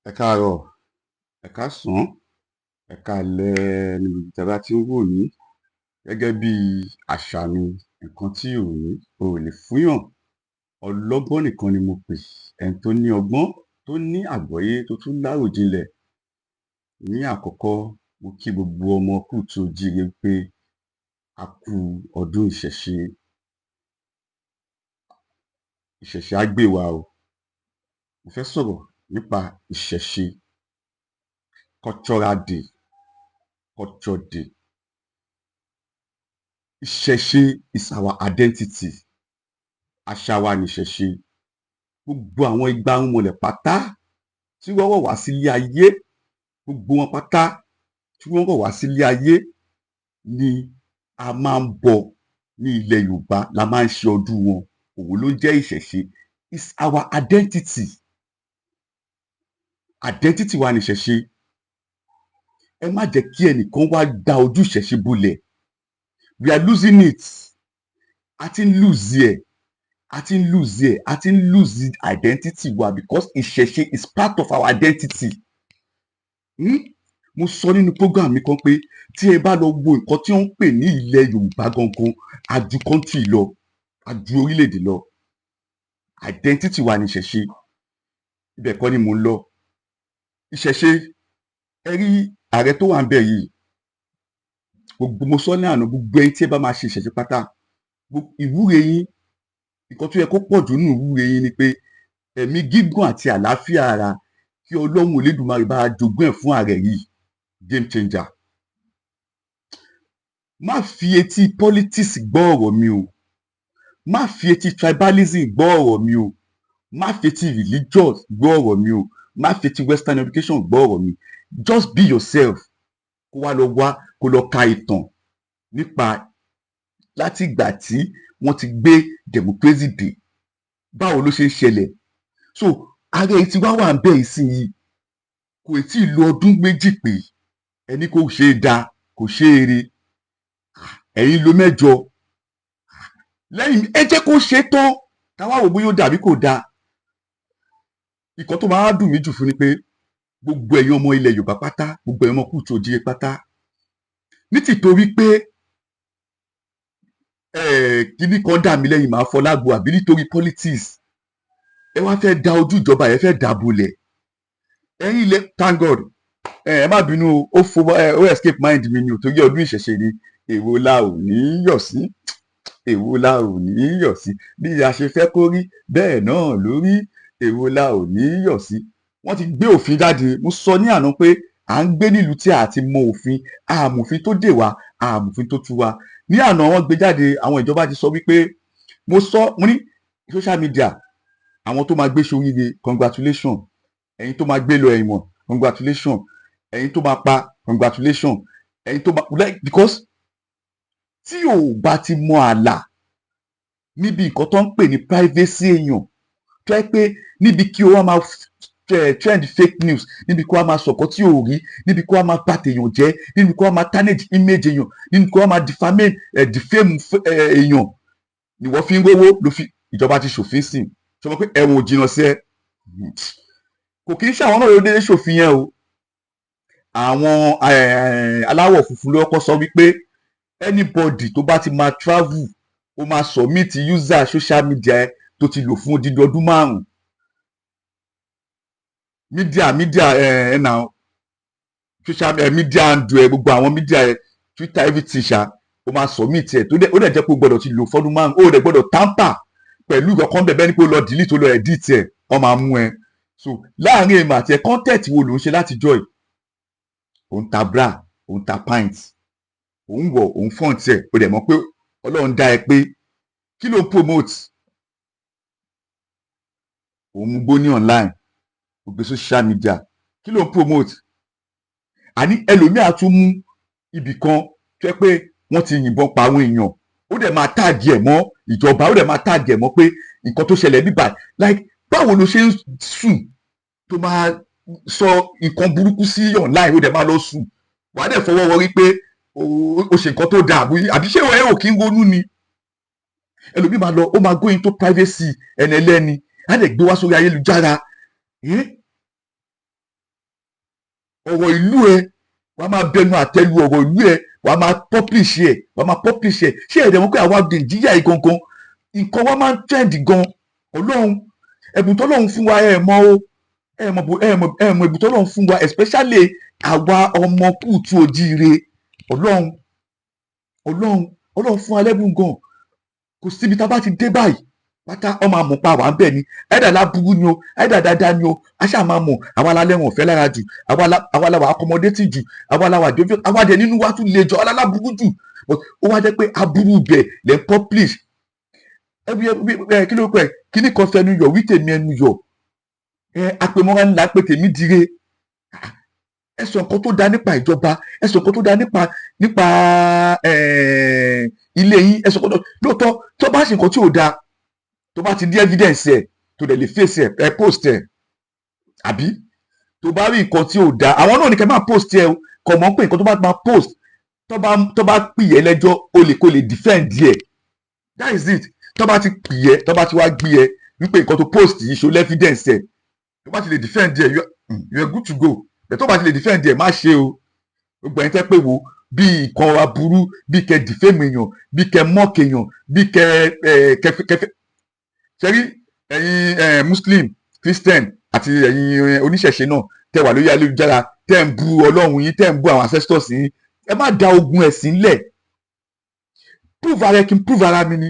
Ẹ káàárọ̀, ẹ káàsán, ẹ káalẹ́ níbi tí ẹ bá ti ń wò mí. Gẹ́gẹ́ bí àṣà mi, nǹkan tí ò ní o ò lè fúnyàn. Ọlọ́gbọ́n nìkan ni mo pè. Ẹni tó ní ọgbọ́n, tó ní àgbọ́yé, tó tún láròjinlẹ̀. Ní àkọ́kọ́, mo kí gbogbo ọmọ kóòtù oòjíire pé a kú ọdún ìṣẹ̀ṣe. Ìṣẹ̀ṣe á gbè wá o. Mo fẹ́ sọ̀rọ̀ nípa ìṣẹ̀ṣe, cultural day, culture day. Ìṣẹ̀ṣe is our identity. Àṣà wa ni ìṣẹ̀ṣe. Gbogbo àwọn igba irúnmọlẹ̀ pátá tí wọ́n rọ̀ wá sílé ayé, gbogbo wọn pátá tí wọ́n rọ̀ wá sílé ayé ni a máa ń bọ ní ilẹ̀ Yorùbá, la máa ń ṣe ọdún wọn. Òun ló ń jẹ́ ìṣẹ̀ṣe. It's our identity. Identity wa ni ìṣẹ̀ṣe. Ẹ má jẹ́ kí ẹnìkan wá da ojú ìṣẹ̀ṣe bolẹ̀. We are losing it. A ti ń lose ẹ̀. A ti ń lose ẹ̀. A ti ń lose identity wa because ìṣẹ̀ṣe is part of our identity. Mo sọ nínú program mi kan pé tí ẹ bá lọ wo nǹkan tí wọ́n ń pè ní ilẹ̀ Yorùbá gangan, a ju country lọ, a ju orílẹ̀-èdè lọ. Identity wa ni ìṣẹ̀ṣe. Ibẹ̀ kọ́ ni mò ń lọ. Ìṣẹ̀ṣe, ẹ rí ààrẹ tó wà ńbẹ̀ yìí, mo sọ ní àná, gbogbo ẹ̀yin tí ẹ bá máa ṣe ìṣẹ̀ṣe pátá, ìwúre yín, nǹkan tó yẹ kó pọ̀ jù nínú ìwúre yín ni pé ẹ̀mí gígùn àti àlàáfíà ara kí Ọlọ́run Olódùmarè bá jogún ẹ̀ fún ààrẹ yìí. Game changer. Má fi etí politics gbọ́ ọ̀rọ̀ mi o. Má fi etí tribalism gbọ́ ọ̀rọ̀ mi o. Má fi etí religious gbọ́ ọ̀rọ̀ mi o. Má fi etí western education gbọ́ ọ̀rọ̀ mi. Just be yourself. Kó lọ ka ìtàn nípa láti ìgbà tí wọ́n ti gbé democracy dé. Báwo ló ṣe ń ṣẹlẹ̀? So ààrẹ yìí ti wá wà ń bẹ̀ ìsinyìí. Kò tí ì lo ọdún méjì pé ẹni kò ṣe é da, kò ṣe é re. Ẹ̀yin lo 8. Lẹ́yìn ẹ jẹ́ kó ṣe é tán. Táwa wò bóyá ó dàbí kò dáa. Ìkan tó máa dùn mí jù fún ni pé gbogbo ẹ̀yin ọmọ ilẹ̀ Yorùbá pátá, gbogbo ẹ̀yin ọmọ kóòtù oòjíire pátá, ní tìtorí pé kíní kan dà mí lẹ́yìn máa fọlágbó àbí nítorí politics, ẹ wá fẹ́ da ojú ìjọba yẹn fẹ́ dà bolẹ̀. Ẹ̀yin ilẹ̀, thank God, ẹ má bínú ó escape mind mi ni ò torí ọdún ìṣẹ̀ṣe ni. Èwo la ò ní yọ̀ sí, èwo la ò ní yọ̀ sí, bí a ṣe fẹ́ kó rí bẹ́ẹ̀ náà ló rí, èwo la ò ní yọ̀ sí. Wọ́n ti gbé òfin jáde. Mo sọ ní àná pé à ń gbé nílùú tí a ti mọ òfin, àmòfin tó dè wá, àmòfin tó tú wa. Ní àná wọ́n gbé jáde, àwọn ìjọba ti sọ wípé, mo ní social media, àwọn tó máa gbé ṣoríire, congratulation. Ẹ̀yin tó máa gbé lọ ẹ̀wọ̀n, congratulation. Ẹ̀yin tó máa pa, congratulation. Ẹ̀yin tó máa because tí ò bá ti mọ ààlà níbi nǹkan tó ń pè ní privacy èèyàn, tó yẹ pé níbi kí o wá máa trend fake news, níbi kí o wá máa sọ̀kọ́ tí ò rí, níbi kí o wá máa bà tèèyàn jẹ́, níbi kí o wá máa tarnish image èèyàn, níbi kí o wá máa defame èèyàn, ni wọ́n fi ń rówó ìjọba ti ṣòfin sí. Ṣé mo pé ẹ̀wọ̀n ò jìnnà sí ẹ? Kò kí ń ṣàwọn náà ló dédé ṣòfin yẹn o. Àwọn aláwọ̀ funfun ló kọ́kọ́ sọ wípé anybody tó bá ti máa travel, ó máa submit user social media ẹ tó ti lò fún odidi ọdún 5. media now social media handle ẹ, gbogbo àwọn media ẹ, Twitter, everything ṣá, ó máa submit ẹ ó dẹ̀ jẹ́ pé o gbọ́dọ̀ ti lò fọ́dún 5. Ó dẹ̀ gbọ́dọ̀ tamper pẹ̀lú ìkọ̀kan bẹ́ẹ̀ ni pé o lọ delete, o lọ edit ẹ, wọ́n máa mú ẹ. So láàrin èèmọ̀ àti ẹ, content wo ló ń ṣe láti joy? Òun ta bra, òun ta pint, òun wọ̀, òun font ẹ̀, o dẹ̀ mọ̀ pé Ọlọ́run dá ẹ pé kí ló ń promote? Òun mú gbóní online, ó gbé social media, kí ló ń promote? Àní ẹlòmíà tún mú ibì kan tó yẹ pé wọ́n ti yìnbọn pa àwọn èèyàn, ó dẹ̀ máa tààgì ẹ̀ mọ́ ìjọba, ó dẹ̀ máa tààgì ẹ̀ mọ́ pé nǹkan tó ṣẹlẹ̀ bíbà. Like báwo ló ṣe ń sùn tó máa sọ nǹkan burúkú sí online, ó dẹ̀ máa lọ sùn, wàá dẹ̀ fọwọ́ wọrí pé ó ṣe nǹkan tó dáa àbí ṣé ẹ ò kí ń ronú ni? Ẹlòmíì máa lọ, ó máa go into privacy ẹni ẹlẹ́ni, á dẹ̀ gbé wá sórí ayélujára. ọ̀rọ̀ ìlú ẹ wàá máa bẹnu àtẹ́lu ọ̀rọ̀ ìlú ẹ wàá máa publish ẹ ṣé ẹ̀dẹ̀ wọn pé àwa Nàìjíríà yìí gangan nǹkan wa máa ń trend gan Ọlọ́run ẹ̀bùn tọ́lọ́run fún wa ẹ̀ mọ̀ o ẹ̀ mọ̀ ẹ̀bùn tọ́lọ́run fún wa especially àwa ọmọ kùtù òjíire Ọlọ́run fún wa lẹ́bùn gan kò síbi tá a bá ti dé báyìí pátá ọmọ àmọ̀pá wà ń bẹ̀ ni ẹ̀dà láburú ni o ẹ̀dà dáadáa ni o aṣá máa mọ̀ àwa la lẹ́wọ̀n ọ̀fẹ́ lára jù àwa la wà accommodating jù àwa la wà dójú àwa dẹ̀ nínú wa tún le jọ àwa la láburú jù but ó wá jẹ́ pé aburú bẹ̀ lẹ́ publish kí ló pẹ́ kíní kan fẹnu yọ wí tèmi ẹnu yọ àpèmọ́ra ńlá pé tèmi dire ẹ sọ nǹkan tó dáa nípa ìjọba ẹ sọ nǹkan tó dáa nípa ilé yín ẹ sọ nǹkan tó lóòótọ́ tó bá ṣe nǹkan tí ò dáa tó bá ti ní evidence ẹ tó dẹ̀ lè face ẹ post ẹ àbí tó bá rí nǹkan tí ò dáa àwọn náà ní kẹ́ máa post ẹ kọ̀ mọ́ pé nǹkan tó bá máa post tó bá pìyẹ lẹ́jọ́ kó lè defend ẹ that is it tó bá ti pìyẹ tó bá ti wá gbé ẹ wípé nǹkan tó post yìí show evidence ẹ tó bá ti lè defend ẹ you are good to go bẹ́ẹ̀ tó bá ti lè defend ẹ má ṣe o gbogbo ẹni tẹ́ pé wo bí nǹkan aburú bí kẹ́ defame èèyàn bí kẹ́ mock èèyàn bí kẹ́ ṣẹ́rí ẹ̀yin Muslim Christian àti ẹ̀yin oníṣẹ̀ṣe náà tẹ́ wà lórí ayélujára tẹ́ ń bu Ọlọ́run yín tẹ́ ń bu àwọn ancestors yín ẹ má da ogun ẹ̀sìn lẹ̀ prove ara ẹ kí n prove ara mi ni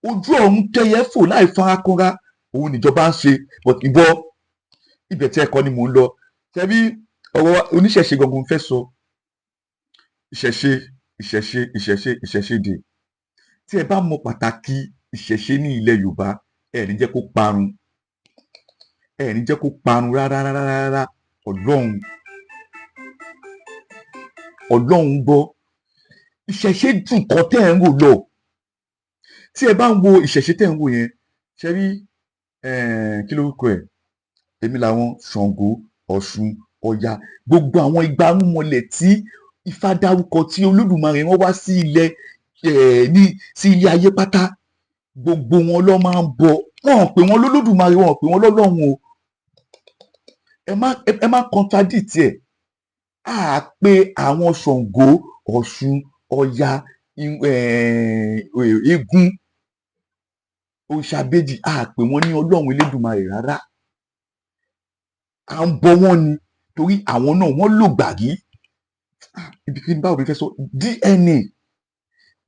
ojú ọ̀run tẹ́yẹ fò láì farakanra òun níjọba ń ṣe but ìwọ ibẹ̀ tí ẹ̀kọ́ ni mò ń lọ ṣẹ́bí ọ̀rọ̀ oníṣẹ̀ṣe gangan fẹ́ sọ ìṣẹ̀ṣe dè tí ẹ bá mọ pàtàkì ìṣẹ̀ṣe ní ilẹ̀ Yorùbá ẹ ní jẹ́ kó parun rárá Ọlọ́run gbọ́ ìṣẹ̀ṣe dùn kan tẹ́ ẹ̀ ń wò lọ tí ẹ bá ń wo ìṣẹ̀ṣe tẹ́ ẹ̀ ń wò yẹn ṣe rí kí lórúkọ ẹ̀ èmi làwọn Ṣàngó Ọ̀ṣun Ọya gbogbo àwọn ìgbárùmọlẹ̀ tí Ifá dárúkọ tí Olódùmarè wọ́n wá sí ilẹ̀ sí ilé ayé pátá gbogbo wọn ló máa ń bọ wọn pè wọn lólódùmarè wọn pè wọn lọ́lọ́run o ẹ má contradict ẹ á pé àwọn Ṣàngó Ọ̀ṣun Ọya eégún òṣàbèjì á pè wọn ní Ọlọ́run Elédùmarè rárá à ń bọ wọn ni torí àwọn náà wọ́n lò gbàgí ibi kí n bá òbí fẹ́ sọ DNA.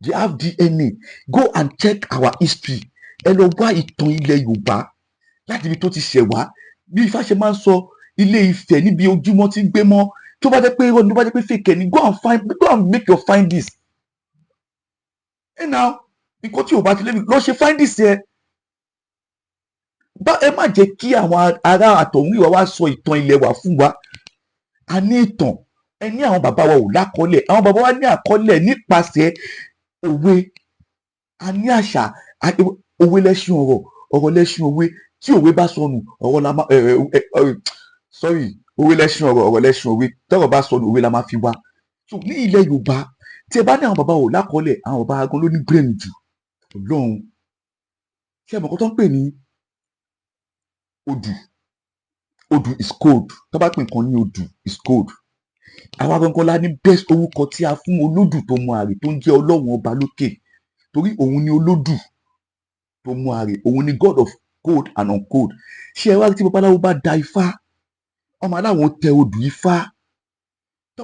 They have DNA. Go and check our history. Ẹ lọ wá ìtàn ilẹ̀ Yorùbá láti ibi tó ti ṣẹ̀ wá. Bí Ifá ṣe máa ń sọ Ilé Ifẹ̀ níbi ojúmọ́ tí ń gbé mọ́. Tó bá jẹ́ pé irọ́ ni tó bá jẹ́ pé fake ni go and make your findings. Now, nǹkan tí Yorùbá ti lé mi lọ ṣe findings yẹn. Ẹ má jẹ́ kí àwọn ará àtọ̀húnrìnwá wá sọ ìtàn ilẹ̀ wa fún wa. A ní ìtàn. Ẹ ní àwọn bàbá wa ò lákọọ́lẹ̀. Àwọn bàbá wa ní àkọọ́lẹ̀ nípasẹ̀ òwe. A ní àṣà òwe lẹ́ṣin ọ̀rọ̀ lẹ́ṣin òwe tí òwe bá sọnù ọ̀rọ̀ la máa òwe lẹ́ṣin ọ̀rọ̀ lẹ́ṣin òwe tọ́rọ̀ bá sọnù òwe la máa fi wá. So ní ilẹ̀ Yorùbá tí ẹ bá ní àwọn bàbá ò lákọọ́lẹ̀ àwọn bàbá agan ló ní brain jù Ọlọ́run ṣé ẹ mọ̀ kó tó ń pè ní odù is cold tó bá pè nǹkan ní odù is cold àwa gangan la ní best orúkọ tí a fún olódù tó mọ àrè tó ń jẹ́ Ọlọ́run ọba lókè torí òun ni olódù tó mú àrè òun ni God of cold and uncold ṣé ẹ wá tí babaláwo bá da Ifá ọmọ aláwọn tẹ odù Ifá tó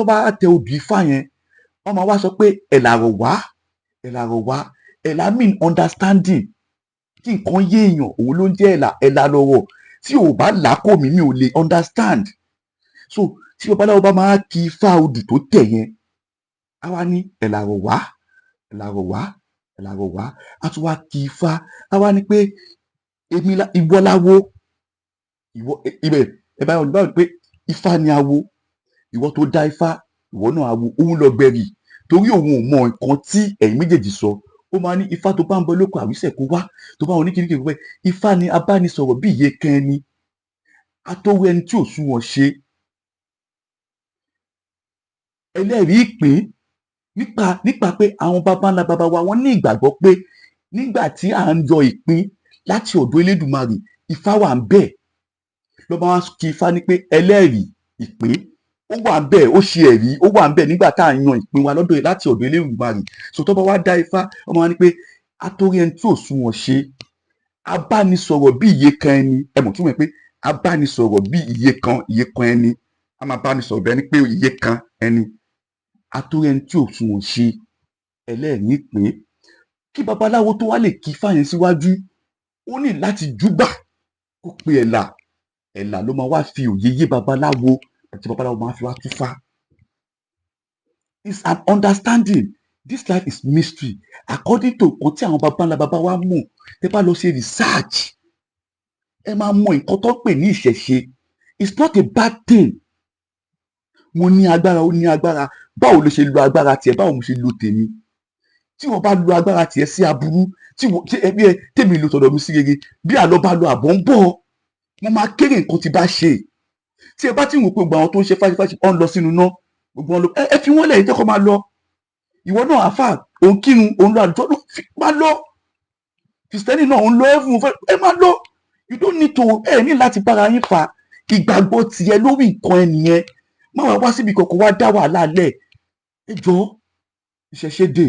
bá tẹ odù Ifá yẹn ọmọ wa sọ pé ẹ̀làrọ̀ wá ẹ̀là mean understanding kí nǹkan yé èèyàn òun ló ń jẹ́ ẹ̀là lọ́wọ́ tí ò bá làákò mi ò lè understand so tí babaláwo bá máa kí Ifá odù tó tẹ̀ yẹn á wá ní ẹ̀làrọ̀ wá a tún wá kí Ifá a wá ní pé èmi ìwọ láwo ìwọ ibẹ̀ ẹ bá wọn pé Ifá ni awo ìwọ tó dá Ifá ìwọ náà awo òun lọ gbẹ̀rì torí òun ò mọ nǹkan tí ẹ̀yin méjèèjì sọ ó máa ní Ifá tó bá ń bọ lóko àwísẹ̀ kó wá tó bá wọn ní kíníkì pé Ifá ni abánisọ̀rọ̀ bí iye kan ẹni atọ́wọ́ ẹni tí ò sún wọn ṣe ẹlẹ́rìí ìpín nípa pé àwọn baba ńlá baba wa wọ́n ní ìgbàgbọ́ pé nígbà tí à ń yọ ìpín láti ọ̀dọ̀ Elédùmarè Ifá wà ń bẹ̀ ló bá wá kí Ifá ní pé ẹlẹ́rìí ìpín ó wà ń bẹ̀, ó ṣe ẹ̀rí, ó wà ń bẹ̀ nígbà tá à ń yan ìpín wa lọ́dọ̀ ẹ̀ láti ọ̀dọ̀ Elédùmarè. So tó bá wá dá ifá ọmọ wa ní pé atórí ẹni tí ò sunwọ̀n ṣe, abánisọ̀rọ̀ bí iye kan ẹni, ẹ mọ̀ túmọ̀ pé abánisọ̀rọ̀ bí iye kan ẹni, a máa bánisọ̀rọ̀ bẹ́ẹ̀ ni pé iye kan ẹni, atórí ẹni tí ò sunwọ̀n ṣe ẹlẹ́ẹ̀ní pé kí babaláwo tó wá lè kí ifá yẹn síwájú, ó ní láti júbà kó pe ẹ̀là ló máa wá fi òye yé babaláwo àti babaláwo máa fi wá túfá. It's an understanding. This life is mystery. According to nǹkan tí àwọn baba ńlá baba wa mọ̀, tẹ́ bá lọ ṣe research, ẹ máa mọ nǹkan tó pè ní ìṣẹ̀ṣe. It's not a bad thing. Mo ní agbára, ó ní agbára. Báwo ló ṣe lo agbára tiẹ̀? Báwo mo ṣe lo tèmi? Tí wọ́n bá lo agbára tiẹ̀ sí aburú, tèmi lo tọ̀dọ̀ mi sí rere, bí àlọ́ bá lo àbọ̀ ń bọ̀, wọ́n máa kéré nǹkan tí bá ṣe. Tí ẹ bá ti wò pé gbogbo àwọn tó ń ṣe fáṣífáṣí ọ̀n lọ sínú iná, gbogbo wọn lọ, ẹ fi wọ́n lẹ̀, ẹ jẹ́ kó máa lọ. Ìwọ náà àfà, òun kírun, òun lọ àlùjọ, máa lọ. Kìrìsìtẹ́nì náà òun lọ ẹ̀fún, ẹ máa lọ. You don't need to, ẹ ní láti bára yín fà. Ìgbàgbọ́ tiẹ̀ lórí nǹkan ẹnìyẹn, má wá wá síbi kankan wá dá wàhálà lẹ̀. Ẹ jọ̀ọ́, ìṣẹ̀ṣe dè,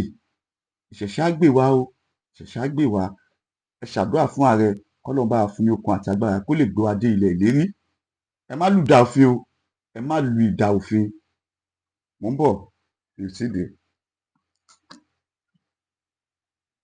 ìṣẹ̀ṣe á gbè wá o, ìṣẹ̀ṣe á gbè wá. Ẹ ṣàdúrà fún ààrẹ, k'Ọlọ́run bá wa fún ní okun àti agbára kó lè gbé wa dé ilẹ̀ ìlérí. Ẹ má lùdà òfin o, ẹ má lu ìdà òfin. Mo ń bọ̀, ìrètí dè.